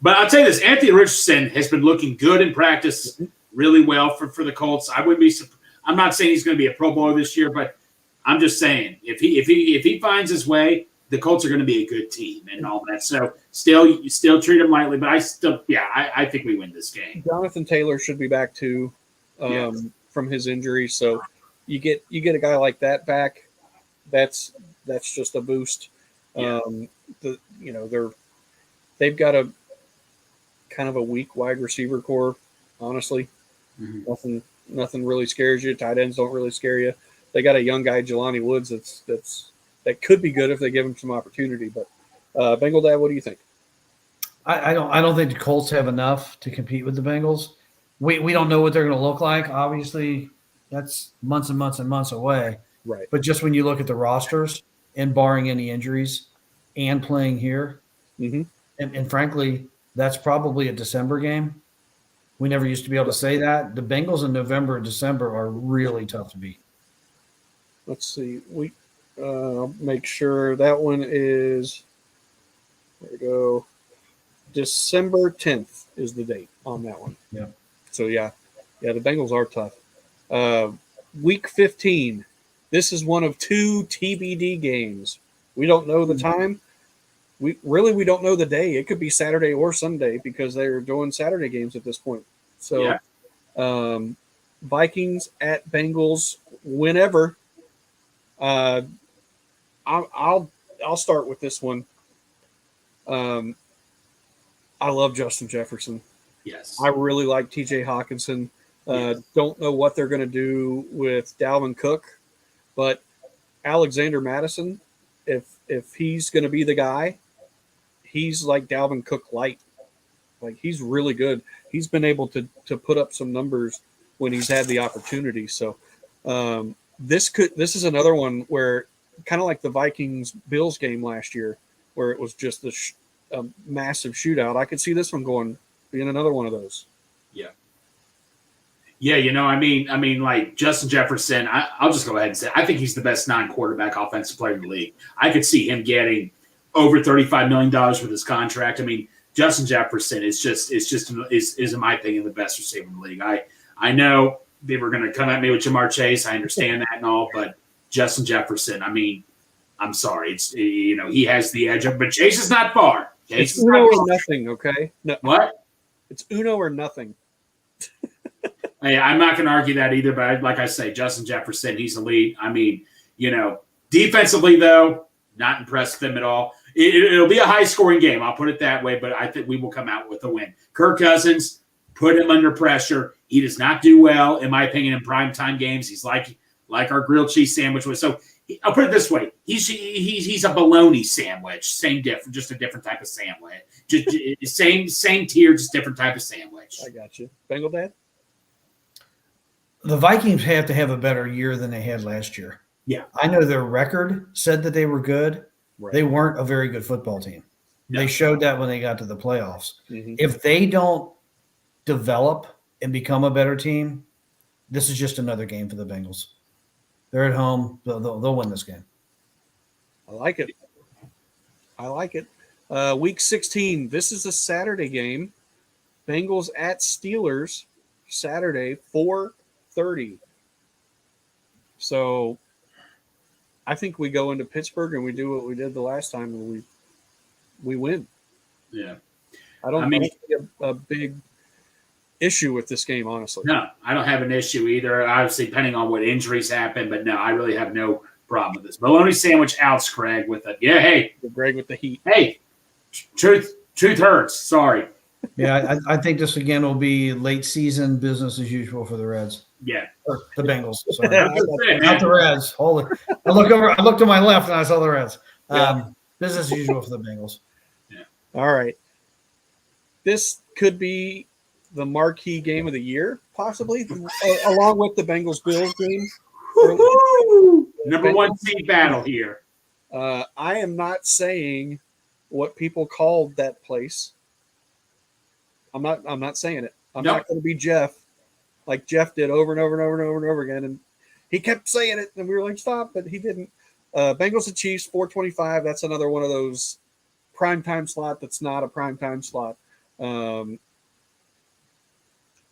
But I'll tell you this: Anthony Richardson has been looking good in practice, really well for the Colts. I'm not saying he's going to be a Pro Bowler this year, but I'm just saying if he finds his way, the Colts are going to be a good team and all that. So still treat him lightly, but I think we win this game. Jonathan Taylor should be back too from his injury. So you get a guy like that back. That's just a boost. Yeah. They've got a kind of a weak wide receiver core, honestly. Mm-hmm. Nothing really scares you. Tight ends don't really scare you. They got a young guy, Jelani Woods, that could be good if they give him some opportunity. But Bengal Dad, what do you think? I don't think the Colts have enough to compete with the Bengals. We don't know what they're going to look like. Obviously, that's months and months and months away. Right. But just when you look at the rosters and barring any injuries and playing here, Mhm. and frankly, that's probably a December game. We never used to be able to say that. The Bengals in November and December are really tough to beat. Let's see. Make sure that one is. There we go. December 10th is the date on that one. Yeah. So yeah, the Bengals are tough. Week 15. This is one of 2 TBD games. We don't know the time. We don't know the day. It could be Saturday or Sunday because they're doing Saturday games at this point. So, Vikings at Bengals. Whenever. I'll start with this one. I love Justin Jefferson. Yes. I really like TJ Hawkinson. Don't know what they're going to do with Dalvin Cook, but Alexander Madison, if he's going to be the guy, he's like Dalvin Cook light. Like he's really good. He's been able to put up some numbers when he's had the opportunity. So this is another one where kind of like the Vikings Bills game last year, where it was just a massive shootout. I could see this one being another one of those. Yeah, I mean, like Justin Jefferson, I'll just go ahead and say I think he's the best non-quarterback offensive player in the league. I could see him getting over $35 million with his contract. I mean, Justin Jefferson is in my opinion the best receiver in the league. I know they were going to come at me with Jamar Chase. I understand that and all, but Justin Jefferson, I mean, I'm sorry, it's he has the edge, but Chase is not far. It's Uno or nothing, okay? No, what? It's Uno or nothing. Yeah, I'm not going to argue that either, but like I say, Justin Jefferson, he's elite. I mean, defensively, though, not impressed with them at all. It'll be a high-scoring game. I'll put it that way, but I think we will come out with a win. Kirk Cousins, put him under pressure. He does not do well, in my opinion, in primetime games. He's like our grilled cheese sandwich was. So I'll put it this way. He's a bologna sandwich. Just a different type of sandwich. Just same tier, just different type of sandwich. I got you. Bengal Dad? The Vikings have to have a better year than they had last year. Yeah. I know their record said that they were good. Right. They weren't a very good football team. No. They showed that when they got to the playoffs. Mm-hmm. If they don't develop and become a better team, this is just another game for the Bengals. They're at home. They'll win this game. I like it. Week 16. This is a Saturday game. Bengals at Steelers. Saturday, 4:30. So I think we go into Pittsburgh and we do what we did the last time and we win. Yeah. I don't see a big issue with this game, honestly. No, I don't have an issue either. Obviously, depending on what injuries happen, but no, I really have no problem with this. Bologna sandwich outs, Craig, with it. Yeah, hey. Greg with the heat. Hey, truth hurts. Sorry. Yeah, I think this again will be late season business as usual for the Reds. Yeah. Or the Bengals. Sorry. It, Not the Reds. Holy. I looked to my left and I saw the Reds. Yeah. Business as usual for the Bengals. Yeah. All right. This could be the marquee game of the year, possibly, along with the Bengals-Bills game. Woo-hoo! Number one seed battle here. I am not saying what people called that place. I'm not saying it. I'm not going to be Jeff, like Jeff did over and over and over and over and over again, and he kept saying it, and we were like, stop, but he didn't. Bengals and Chiefs, 4:25. That's another one of those primetime slot that's not a primetime slot.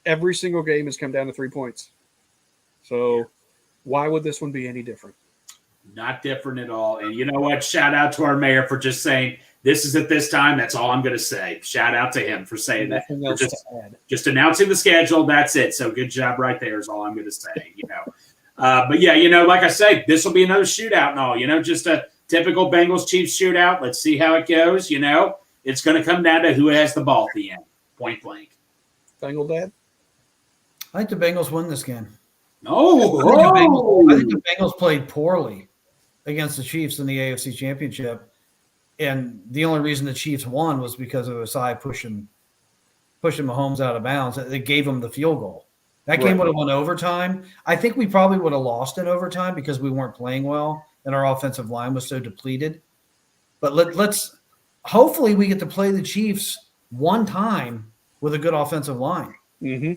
Every single game has come down to 3 points. So why would this one be any different? Not different at all. And you know what? Shout out to our mayor for just saying this is at this time. That's all I'm going to say. Shout out to him for saying Nothing that. else Just, to add. just announcing the schedule. That's it. So good job right there is all I'm going to say, But yeah, like I say, this will be another shootout and all, just a typical Bengals Chiefs shootout. Let's see how it goes. It's going to come down to who has the ball at the end, point blank. Bengal Dad? I think the Bengals win this game. Oh, I think the Bengals played poorly against the Chiefs in the AFC Championship. And the only reason the Chiefs won was because of Osai pushing Mahomes out of bounds. It gave them the field goal. That game would have won overtime. I think we probably would have lost in overtime because we weren't playing well and our offensive line was so depleted. But let's hopefully we get to play the Chiefs one time with a good offensive line. Mm-hmm.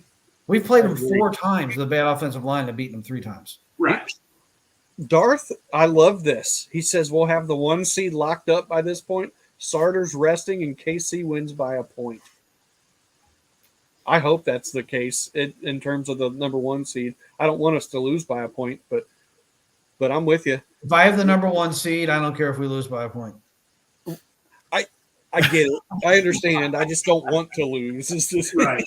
We've played them 4 times with a bad offensive line and beaten them 3 times. Right. Darth, I love this. He says we'll have the 1 seed locked up by this point. Starters resting and KC wins by a point. I hope that's the case in terms of the number 1 seed. I don't want us to lose by a point, but I'm with you. If I have the number 1 seed, I don't care if we lose by a point. I get it. I understand. I just don't want to lose. Right.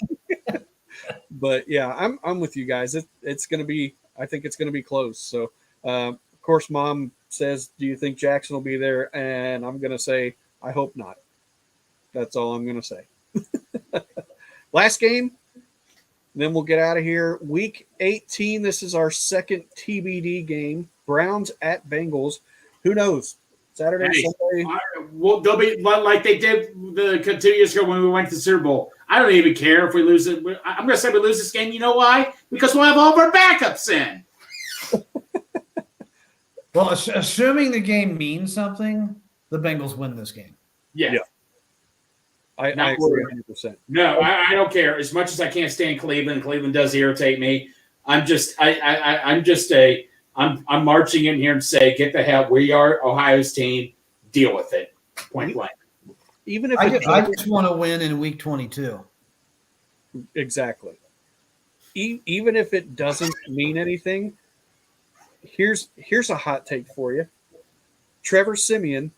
But yeah, I'm with you guys. It's going to be. I think it's going to be close. So, of course, Mom says, "Do you think Jackson will be there?" And I'm going to say, "I hope not." That's all I'm going to say. Last game, then we'll get out of here. Week 18. This is our second TBD game. Browns at Bengals. Who knows? Saturday, Sunday. Well, they'll be like they did the 2 years ago when we went to the Super Bowl. I don't even care if we lose it. I'm going to say we lose this game. You know why? Because we'll have all of our backups in. Well, assuming the game means something, the Bengals win this game. Yeah. I agree 100%. No, I don't care. As much as I can't stand Cleveland, Cleveland does irritate me. I'm marching in here and say, get the hell. We are Ohio's team. Deal with it. Point blank. Even if I just want to win in week 22. Exactly. Even if it doesn't mean anything, here's a hot take for you. Trevor Siemian,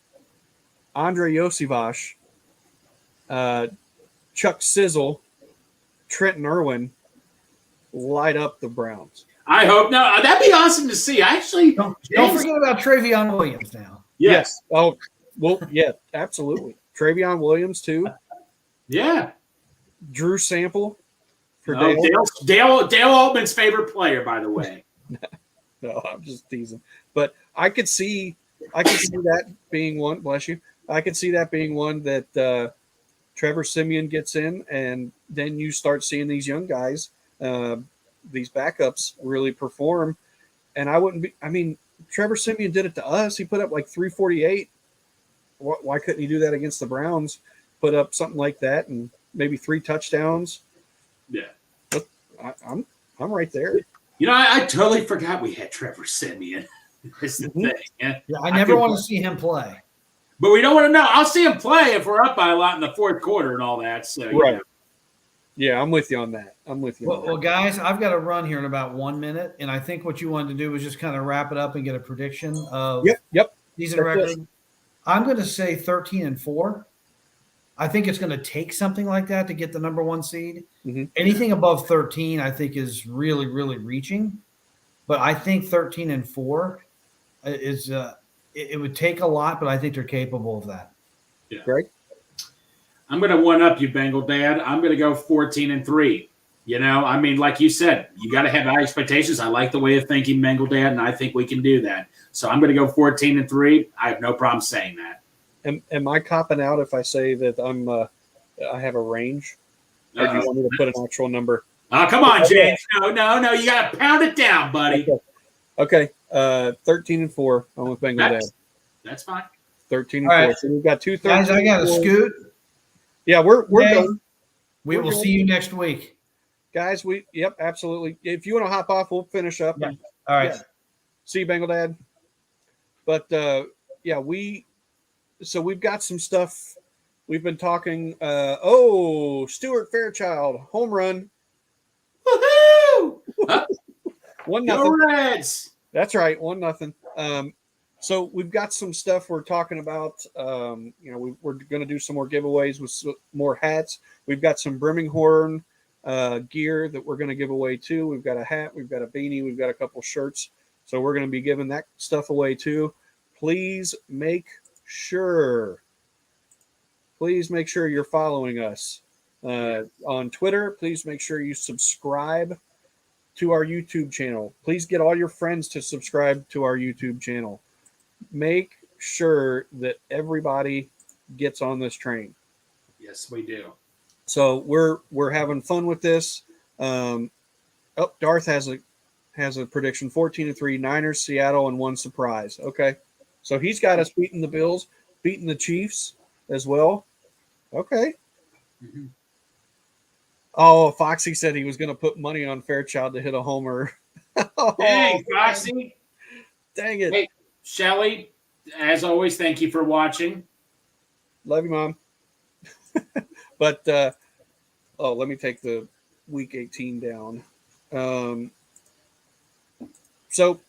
Andre Yosivas, Chuck Sizzle, Trenton Irwin light up the Browns. I hope. No, that'd be awesome to see. Actually, Don't forget about Travion Williams now. Yes. Oh, well, yeah, absolutely. Travion Williams, too. Yeah. Drew Sample for Dale Altman's favorite player, by the way. No, I'm just teasing. But I could see that being one. Bless you. I could see that being one that Trevor Siemian gets in, and then you start seeing these young guys, these backups, really perform. And Trevor Siemian did it to us. He put up like 348. Why couldn't he do that against the Browns? Put up something like that and maybe 3 touchdowns. Yeah, but I'm right there. You know, I totally forgot we had Trevor Siemian. That's the thing. Yeah, I never want to see him play. But we don't want to know. I'll see him play if we're up by a lot in the fourth quarter and all that. So right. Yeah, I'm with you on that. Well, guys, I've got to run here in about 1 minute, and I think what you wanted to do was just kind of wrap it up and get a prediction of season record. I'm going to say 13-4. I think it's going to take something like that to get the number 1 seed. Mm-hmm. Anything above 13, I think, is really, really reaching. But I think 13-4 is it would take a lot, but I think they're capable of that. Yeah. Greg? I'm going to one-up you, Bengal Dad. I'm going to go 14-3. You know, I mean, like you said, you got to have high expectations. I like the way of thinking, Bengal Dad, and I think we can do that. So I'm going to go 14-3. I have no problem saying that. Am I copping out if I say that I have a range? Or do you want me to put an actual number? Oh, come on, James. No. You got to pound it down, buddy. Okay. 13-4. I'm with Bengal Dad. That's fine. 13-4. Right. So we've got 2 Guys, I got to scoot. Yeah, we're done. We will see you next week. Guys, absolutely. If you want to hop off, we'll finish up. Yeah. All right. Yeah. See you, Bengal Dad. But we've got some stuff. We've been talking. Stuart Fairchild, home run. Woohoo! 1-0. Reds. That's right, 1-0. So we've got some stuff we're talking about. We're going to do some more giveaways with more hats. We've got some Birmingham gear that we're going to give away too. We've got a hat, we've got a beanie, we've got a couple shirts. So we're going to be giving that stuff away too. Please make sure you're following us on Twitter. Please make sure you subscribe to our YouTube channel. Please get all your friends to subscribe to our YouTube channel. Make sure that everybody gets on this train. Yes, we do. So we're having fun with this. Oh, Darth has a prediction: 14-3, Niners, Seattle, and 1 surprise. Okay, so he's got us beating the Bills, beating the Chiefs as well. Okay. Mhm. Oh, Foxy said he was going to put money on Fairchild to hit a homer. Hey, Oh, Foxy. dang it! Hey, Shelly. As always, thank you for watching. Love you, Mom. But let me take the week 18 down. So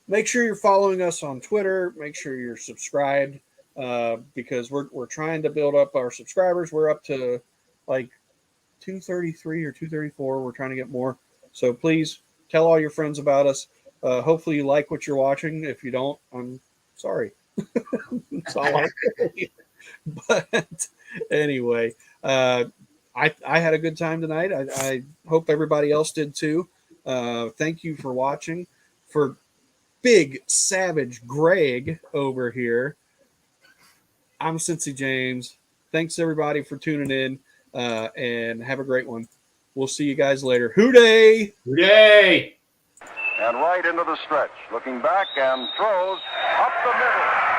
make sure you're following us on Twitter. Make sure you're subscribed because we're trying to build up our subscribers. We're up to like 233 or 234. We're trying to get more. So please tell all your friends about us. Hopefully you like what you're watching. If you don't, I'm sorry. That's all I say. But anyway, I had a good time tonight. I hope everybody else did too. Thank you for watching. For Big Savage Greg over here, I'm Cincy James. Thanks everybody for tuning in, and have a great one. We'll see you guys later. Hooday! Yay! And right into the stretch. Looking back and throws up the middle.